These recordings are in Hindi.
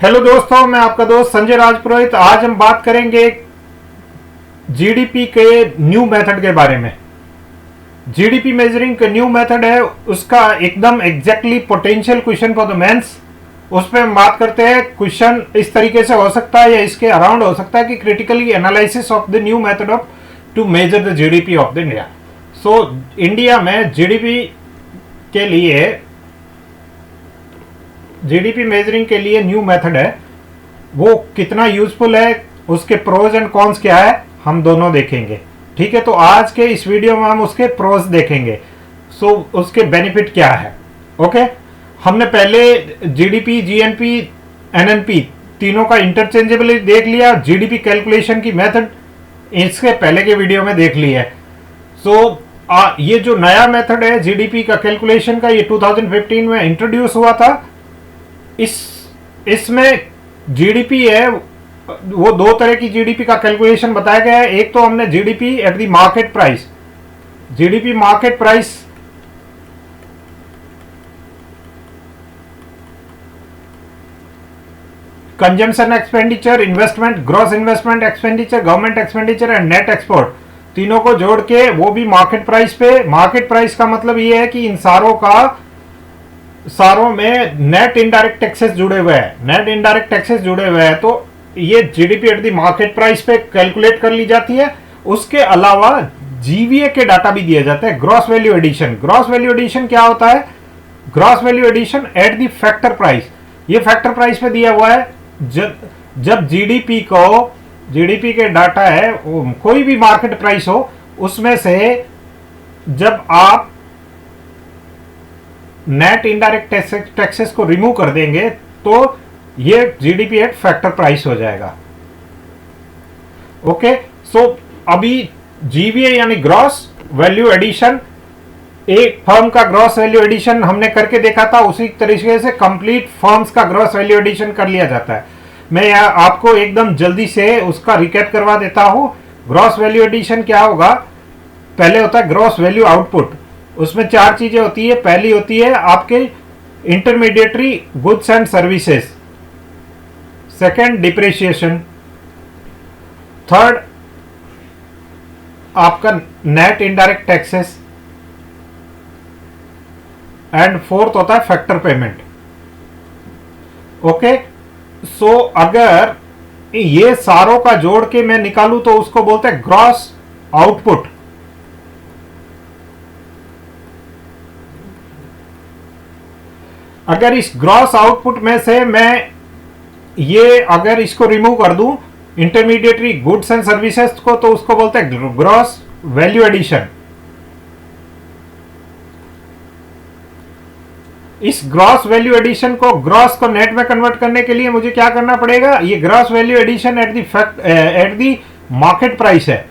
हेलो दोस्तों, मैं आपका दोस्त संजय राजपुरोहित। आज हम बात करेंगे जीडीपी के न्यू मेथड के बारे में। जीडीपी मेजरिंग का न्यू मेथड है, उसका एकदम exactly potential question for the mains. उस पर हम बात करते हैं। क्वेश्चन इस तरीके से हो सकता है या इसके अराउंड हो सकता है कि critically analysis of the new method of to measure the GDP of the India. So India में जीडीपी के लिए जीडीपी मेजरिंग के लिए न्यू मेथड है, वो कितना यूजफुल है, उसके प्रोज एंड कॉन्स क्या है, हम दोनों देखेंगे। ठीक है, तो आज के इस वीडियो में हम उसके प्रोज देखेंगे। सो उसके बेनिफिट क्या है। ओके, हमने पहले जीडीपी, जीएनपी, एनएनपी तीनों का इंटरचेंजेबली देख लिया। जीडीपी कैलकुलेशन की मेथड इसके पहले के वीडियो में देख ली है। सो ये जो नया मेथड है जीडीपी का कैलकुलेशन का, ये 2015 में इंट्रोड्यूस हुआ था। इसमें जीडीपी है, वो दो तरह की जीडीपी का कैलकुलेशन बताया गया है। एक तो हमने GDP at the market price, GDP market price consumption expenditure, investment, gross investment expenditure, government expenditure and net export, तीनों को जोड़ के वो भी मार्केट प्राइस पे। मार्केट प्राइस का मतलब ये है कि इन सारों में नेट इनडायरेक्ट टैक्सेस जुड़े हुए हैं, नेट इनडायरेक्ट टैक्सेस जुड़े हुए हैं। तो ये GDP at the market price पे कैलकुलेट कर ली जाती है। उसके अलावा जीवीए के डाटा भी दिए जाते हैं। Gross value addition, gross value addition क्या होता है? Gross value addition at the factor price, ये फैक्टर प्राइस पे दिया हुआ है। जब जीडीपी के डाटा है, कोई भी मार्केट प्राइस हो, उसमें से जब आप नेट इनडायरेक्ट टैक्सेस को रिमूव कर देंगे तो ये जीडीपी एट फैक्टर प्राइस हो जाएगा। ओके, सो अभी जीवीए यानी ग्रॉस वैल्यू एडिशन, एक फर्म का ग्रॉस वैल्यू एडिशन हमने करके देखा था, उसी तरीके से कंप्लीट फर्म्स का ग्रॉस वैल्यू एडिशन कर लिया जाता है। मैं आपको एकदम जल्दी से उसका रिकैप करवा देता हूं। ग्रॉस वैल्यू एडिशन क्या होगा? पहले होता है ग्रॉस वैल्यू आउटपुट, उसमें चार चीजें होती है। पहली होती है आपके intermediatory goods and services, second depreciation, third आपका net indirect taxes and fourth होता है फैक्टर पेमेंट। ओके, सो अगर ये सारों का जोड़ के मैं निकालूं तो उसको बोलते हैं ग्रॉस आउटपुट। अगर इस ग्रॉस आउटपुट में से मैं ये अगर इसको रिमूव कर दूं, इंटरमीडिएटरी गुड्स एंड सर्विसेज को, तो उसको बोलते हैं ग्रॉस वैल्यू एडिशन। इस ग्रॉस वैल्यू एडिशन को, ग्रॉस को नेट में कन्वर्ट करने के लिए मुझे क्या करना पड़ेगा? ये gross value addition at the market price है।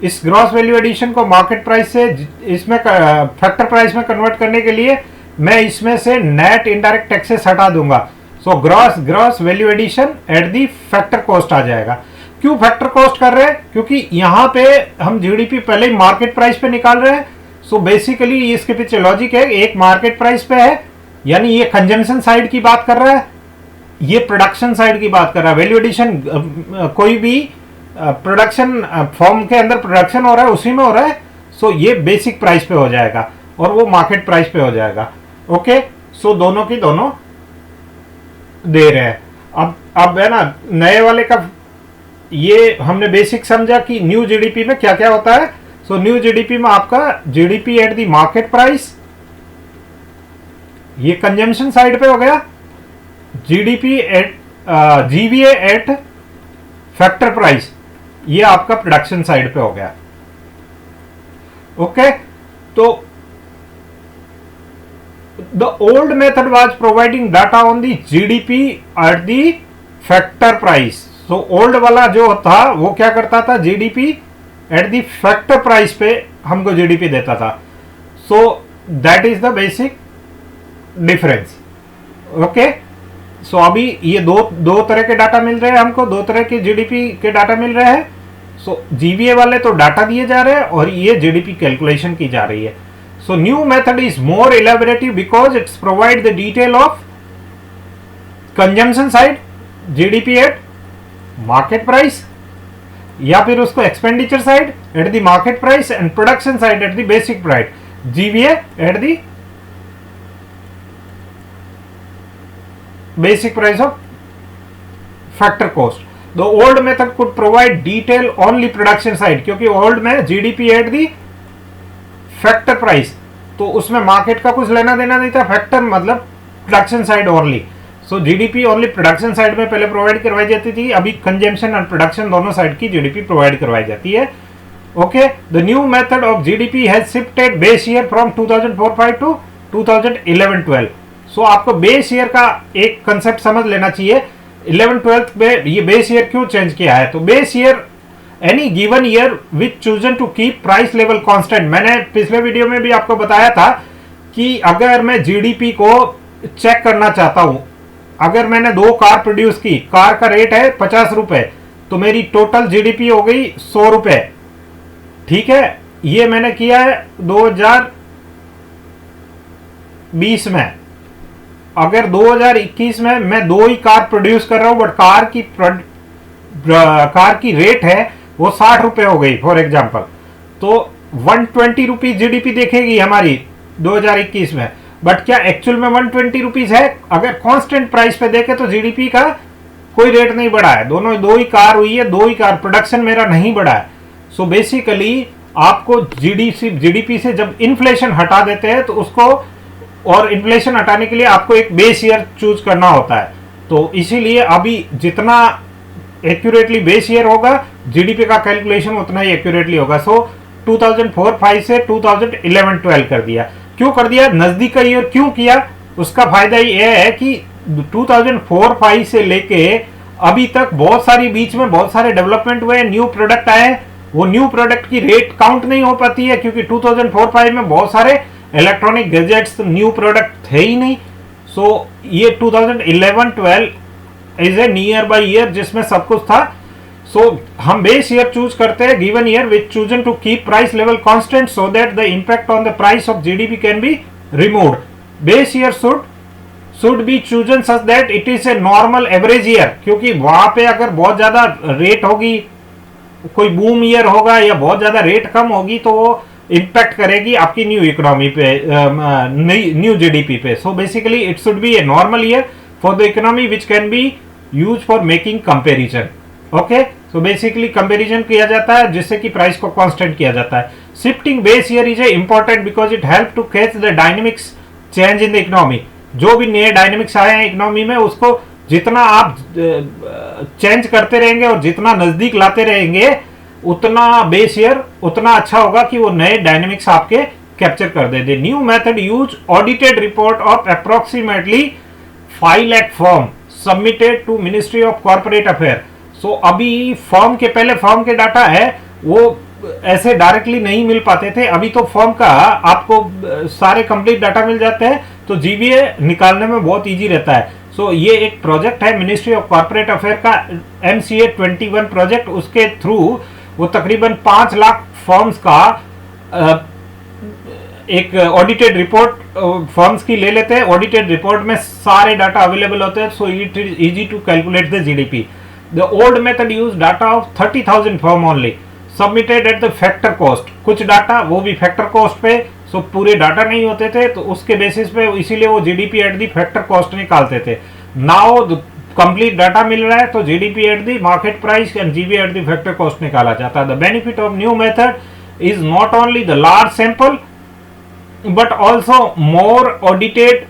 इस ग्रॉस वैल्यू एडिशन को मार्केट प्राइस से इसमें फैक्टर प्राइस में कन्वर्ट करने के लिए मैं इसमें से नेट इनडायरेक्ट टैक्सेस हटा दूंगा। So gross value addition at the factor cost आ जाएगा। क्यों फैक्टर कॉस्ट कर रहे हैं? क्योंकि यहां पे हम जीडीपी पहले ही मार्केट प्राइस पे निकाल रहे हैं। सो बेसिकली इसके पीछे लॉजिक है, एक मार्केट प्राइस पे है, यानी ये कंजम्पशन साइड की बात कर रहा है, ये प्रोडक्शन साइड की बात कर रहा है। वैल्यू एडिशन कोई भी प्रोडक्शन फॉर्म के अंदर प्रोडक्शन हो रहा है, उसी में हो रहा है। सो ये बेसिक प्राइस पे हो जाएगा और वो मार्केट प्राइस पे हो जाएगा। ओके, सो दोनों की दोनों दे रहे हैं। अब है ना, नए वाले का ये हमने बेसिक समझा कि न्यू जीडीपी में क्या क्या होता है। सो न्यू जीडीपी में आपका GDP at the market price, ये कंजम्पशन साइड पे हो गया। GDP at GVA eight factor price, ये आपका प्रोडक्शन साइड पे हो गया। ओके, तो the old method was providing data on the GDP at the factor price. So old वाला जो था वो क्या करता था? GDP at the factor price पे हमको GDP देता था। So that is the basic difference. Okay? So अभी ये दो तरह के डाटा मिल रहे हैं हमको, दो तरह के GDP के डाटा मिल रहे हैं। So GVA वाले तो डाटा दिए जा रहे हैं और ये GDP कैलकुलेशन की जा रही है। So new method is more elaborative because it's provide the detail of consumption side, GDP at market price, या फिर उसको expenditure side at the market price and production side at the basic price, GVA at the basic price of factor cost. The old method could provide detail only production side, क्योंकि ओल्ड में GDP at the factor price, तो उसमें मार्केट का कुछ लेना देना नहीं था. फैक्टर मतलब प्रोडक्शन साइड ओनली. सो जीडीपी ओनली प्रोडक्शन साइड में पहले प्रोवाइड करवाई जाती थी, अभी कंजम्पशन और प्रोडक्शन दोनों साइड की जीडीपी प्रोवाइड करवाई जाती है. Okay, the new method of GDP has shifted base year from 2004-5 to 2011-12. So आपको बेस ईयर का एक कंसेप्ट समझ लेना चाहिए. 11-12 में ये बेस ईयर क्यों चेंज किया है? तो base year any given year which chosen to keep price level constant. मैंने पिछले वीडियो में भी आपको बताया था कि अगर मैं जीडीपी को चेक करना चाहता हूं, अगर मैंने 2 कार प्रोड्यूस की, कार का रेट है 50 रुपए, तो मेरी टोटल जीडीपी हो गई 100 रुपए. ठीक है, ये मैंने किया है 2020 में. अगर 2021 में मैं 2 ही कार प्रोड्यूस कर रहा हूं, बट कार की रेट है वो 60 रुपए हो गई फॉर एग्जांपल, तो 120 रुपीज जीडीपी देखेगी हमारी 2021 में. बट क्या एक्चुअल में 120 रुपीज है? अगर कांस्टेंट प्राइस पे देखे तो जीडीपी का कोई रेट नहीं बढ़ा है. दोनों 2 ही कार हुई है, 2 ही कार, प्रोडक्शन मेरा नहीं बढ़ा है. सो बेसिकली आपको जीडीपी से जब इन्फ्लेशन हटा देते हैं तो उसको, और इन्फ्लेशन हटाने के लिए आपको एक बेस ईयर चूज करना होता है. तो इसीलिए अभी जितना एक्यूरेटली बेस ईयर होगा, जीडीपी का कैलकुलेशन उतना ही एक्यूरेटली होगा. सो 2004-5 से 2011-12 कर दिया. क्यों कर दिया? नजदीक का ईयर क्यों किया? उसका फायदा ये है कि 2004-5 से लेके अभी तक बहुत सारी बीच में बहुत सारे डेवलपमेंट हुए, न्यू प्रोडक्ट आए. वो न्यू प्रोडक्ट की रेट काउंट नहीं हो पाती है, क्योंकि 2004-5 में बहुत सारे इलेक्ट्रॉनिक गैजेट्स न्यू प्रोडक्ट थे ही नहीं. सो ये 2011-12 is a near by year जिसमें सब कुछ था. सो हम बेस ईयर चूज करते हैं, given year which chosen to keep price level constant so that the impact on the price of GDP can be removed. Base year should be chosen such that it is a normal average year, क्योंकि वहां पे अगर बहुत ज्यादा रेट होगी, कोई बूम ईयर होगा या बहुत ज्यादा रेट कम होगी, तो वो इम्पैक्ट करेगी आपकी न्यू इकोनॉमी पे, न्यू जीडीपी पे. So basically it should be a normal year for the economy which can be use for making comparison. Okay, so basically comparison किया जाता है जिससे कि प्राइस को कांस्टेंट किया जाता है. Shifting base year is important because it help to catch the dynamics change in the economy. जो भी नए डायनेमिक्स आए हैं इकोनॉमी में, उसको जितना आप चेंज करते रहेंगे और जितना नजदीक लाते रहेंगे, उतना बेस ईयर उतना अच्छा होगा कि वो नए डायनेमिक्स आपके कैप्चर कर दे. New method use audited report of approximately 5 lakh firm submitted to ministry of corporate affair. So अभी फर्म के, पहले फर्म के डाटा है वो ऐसे डायरेक्टली नहीं मिल पाते थे. अभी तो फर्म का आपको सारे कंप्लीट डाटा मिल जाते हैं, तो जीबीए निकालने में बहुत इजी रहता है. सो ये एक प्रोजेक्ट है मिनिस्ट्री ऑफ कॉर्पोरेट अफेयर का MCA 21 प्रोजेक्ट. उसके थ्रू वो तकरीबन 5 लाख फर्म्स का एक ऑडिटेड रिपोर्ट फर्म्स की ले लेते हैं. ऑडिटेड रिपोर्ट में सारे डाटा अवेलेबल होते हैं. So it is easy to calculate the GDP. The old method use data of 30,000 firm only submitted at the factor cost. कुछ डाटा वो भी फैक्टर कॉस्ट पे, सो पूरे डाटा नहीं होते थे, तो उसके बेसिस पे इसीलिए वो GDP at the factor cost निकालते थे. नाउ कंप्लीट डाटा मिल रहा है तो GDP at the market price and GB eight the factor cost निकाला जाता है. The benefit of new method is not only the large sample but also more audited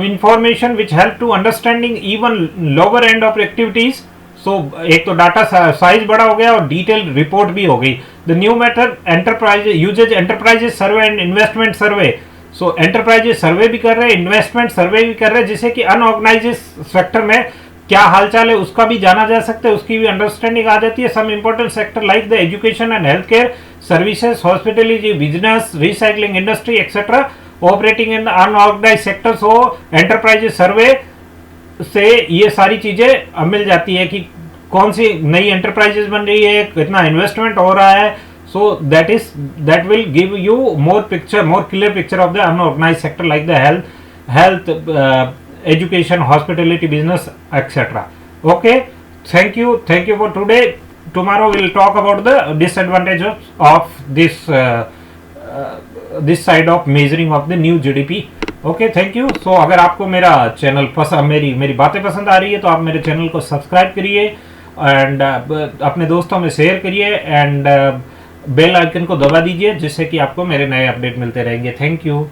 information which help to understanding even lower end of activities. So एक तो डाटा साइज बड़ा हो गया और डिटेल रिपोर्ट भी हो गई. The new method enterprise uses enterprises survey and investment survey. So enterprises survey भी कर रहे हैं, इन्वेस्टमेंट सर्वे भी कर रहे हैं, जिससे कि अनऑर्गेनाइज सेक्टर में क्या हालचाल है उसका भी जाना जा सकता है, उसकी भी अंडरस्टैंडिंग आ जाती है. Some important sector like the education and health care services, hospitality, business, recycling industry etcetera operating in the unorganised sector. So enterprises survey से ये सारी चीजें मिल जाती है कि कौन सी नई एंटरप्राइजेस बन रही है, कितना इन्वेस्टमेंट हो रहा है. So that will give you more clear picture of the unorganised sector like the health, education, hospitality, business, etc. Okay. thank you for today. Tomorrow we'll talk about the disadvantages of this side of measuring of the new GDP. Okay, thank you. So अगर आपको मेरा चैनल पसंद, मेरी बातें पसंद आ रही है तो आप मेरे चैनल को सब्सक्राइब करिए एंड अपने दोस्तों में शेयर करिए एंड बेल आइकन को दबा दीजिए, जिससे कि आपको मेरे नए अपडेट मिलते रहेंगे. Thank you.